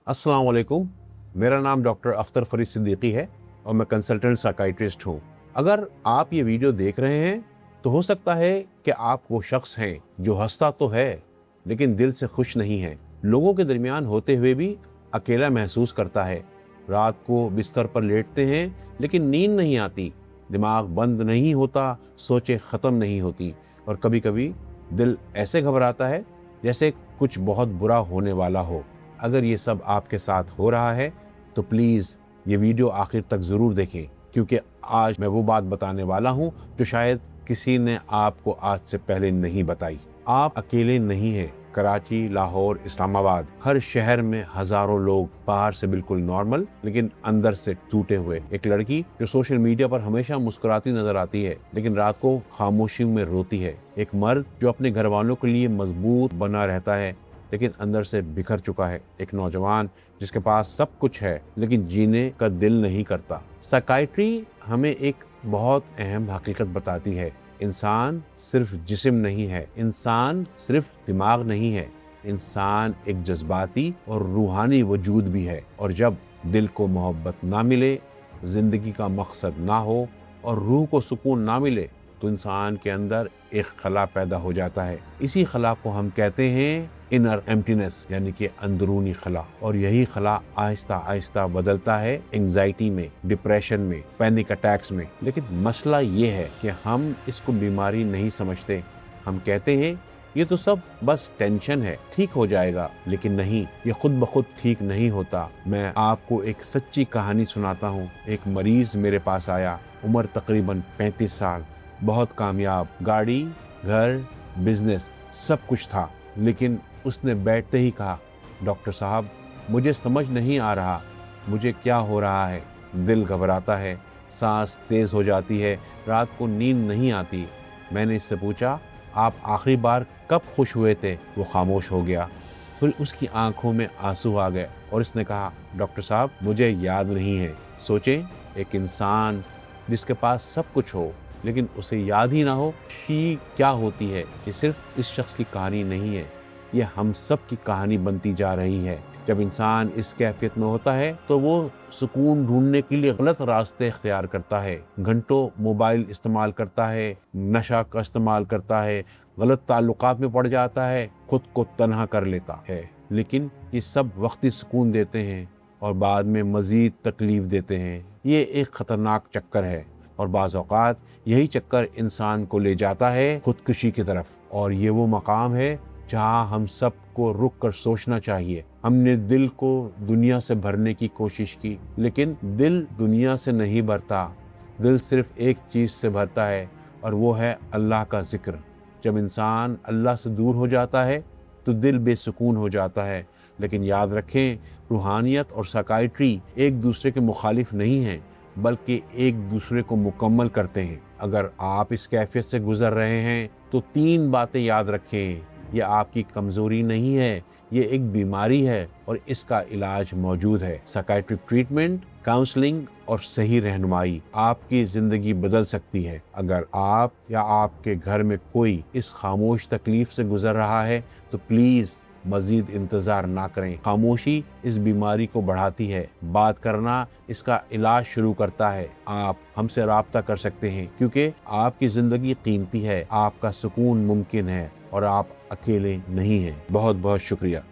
अस्सलाम वालेकुम। मेरा नाम डॉक्टर अख्तर फरीद सिद्दीकी है और मैं कंसल्टेंट साइकाइट्रिस्ट हूँ। अगर आप ये वीडियो देख रहे हैं तो हो सकता है कि आप वो शख्स हैं जो हंसता तो है लेकिन दिल से खुश नहीं है। लोगों के दरमियान होते हुए भी अकेला महसूस करता है। रात को बिस्तर पर लेटते हैं लेकिन नींद नहीं आती, दिमाग बंद नहीं होता, सोचें ख़त्म नहीं होती और कभी कभी दिल ऐसे घबराता है जैसे कुछ बहुत बुरा होने वाला हो। अगर ये सब आपके साथ हो रहा है तो प्लीज़ ये वीडियो आखिर तक ज़रूर देखें, क्योंकि आज मैं वो बात बताने वाला हूँ जो शायद किसी ने आपको आज से पहले नहीं बताई। आप अकेले नहीं हैं। कराची, लाहौर, इस्लामाबाद, हर शहर में हज़ारों लोग, बाहर से बिल्कुल नॉर्मल लेकिन अंदर से टूटे हुए। एक लड़की जो सोशल मीडिया पर हमेशा मुस्कुराती नजर आती है लेकिन रात को खामोशी में रोती है। एक मर्द जो अपने घर वालों के लिए मजबूत बना रहता है लेकिन अंदर से बिखर चुका है। एक नौजवान जिसके पास सब कुछ है लेकिन जीने का दिल नहीं करता। साइकाइट्री हमें एक बहुत अहम हकीकत बताती है। इंसान सिर्फ जिस्म नहीं है, इंसान सिर्फ दिमाग नहीं है, इंसान एक जज्बाती और रूहानी वजूद भी है। और जब दिल को मोहब्बत ना मिले, जिंदगी का मकसद ना हो और रूह को सुकून ना मिले तो इंसान के अंदर एक खला पैदा हो जाता है। इसी खला को हम कहते हैं इनर एम्प्टीनेस, यानी कि अंदरूनी खला। और यही खला आहिस्ता आहिस्ता बदलता है एंजाइटी में, डिप्रेशन में, पैनिक अटैक्स में। लेकिन मसला ये है कि हम इसको बीमारी नहीं समझते। हम कहते हैं ये तो सब बस टेंशन है, ठीक हो जाएगा। लेकिन नहीं, ये खुद ब खुद ठीक नहीं होता। मैं आपको एक सच्ची कहानी सुनाता हूँ। एक मरीज मेरे पास आया, उम्र तकरीबन 35 साल, बहुत कामयाब, गाड़ी, घर, बिजनेस सब कुछ था। लेकिन उसने बैठते ही कहा, डॉक्टर साहब मुझे समझ नहीं आ रहा मुझे क्या हो रहा है। दिल घबराता है, सांस तेज हो जाती है, रात को नींद नहीं आती। मैंने इससे पूछा, आप आखिरी बार कब खुश हुए थे? वो खामोश हो गया। फिर उसकी आंखों में आंसू आ गए और इसने कहा, डॉक्टर साहब मुझे याद नहीं है। सोचें, एक इंसान जिसके पास सब कुछ हो लेकिन उसे याद ही ना हो, शी क्या होती है। ये सिर्फ इस शख्स की कहानी नहीं है, ये हम सब की कहानी बनती जा रही है। जब इंसान इस कैफियत में होता है तो वो सुकून ढूंढने के लिए गलत रास्ते इख्तियार करता है। घंटों मोबाइल इस्तेमाल करता है, नशा का इस्तेमाल करता है, गलत ताल्लुकात में पड़ जाता है, खुद को तन्हा कर लेता है। लेकिन ये सब वक्ती सुकून देते हैं और बाद में मजीद तकलीफ देते हैं। ये एक खतरनाक चक्कर है और बाज़ औक़ात यही चक्कर इंसान को ले जाता है खुदकुशी की तरफ। और ये वो मकाम है जहाँ हम सब को रुक कर सोचना चाहिए। हमने दिल को दुनिया से भरने की कोशिश की लेकिन दिल दुनिया से नहीं भरता। दिल सिर्फ एक चीज़ से भरता है और वो है अल्लाह का जिक्र। जब इंसान अल्लाह से दूर हो जाता है तो दिल बेसुकून हो जाता है। लेकिन याद रखें, रूहानियत और साइकाइट्री एक दूसरे के मुखालिफ नहीं हैं बल्कि एक दूसरे को मुकम्मल करते हैं। अगर आप इस कैफियत से गुजर रहे हैं तो 3 बातें याद रखें। ये आपकी कमज़ोरी नहीं है, ये एक बीमारी है और इसका इलाज मौजूद है। साइकाइट्रिक ट्रीटमेंट, काउंसलिंग और सही रहनुमाई आपकी ज़िंदगी बदल सकती है। अगर आप या आपके घर में कोई इस खामोश तकलीफ से गुजर रहा है तो प्लीज़ मज़ीद इंतज़ार ना करें। खामोशी इस बीमारी को बढ़ाती है, बात करना इसका इलाज शुरू करता है। आप हमसे राब्ता कर सकते हैं क्योंकि आपकी ज़िंदगी कीमती है, आपका सुकून मुमकिन है और आप अकेले नहीं हैं। बहुत बहुत शुक्रिया।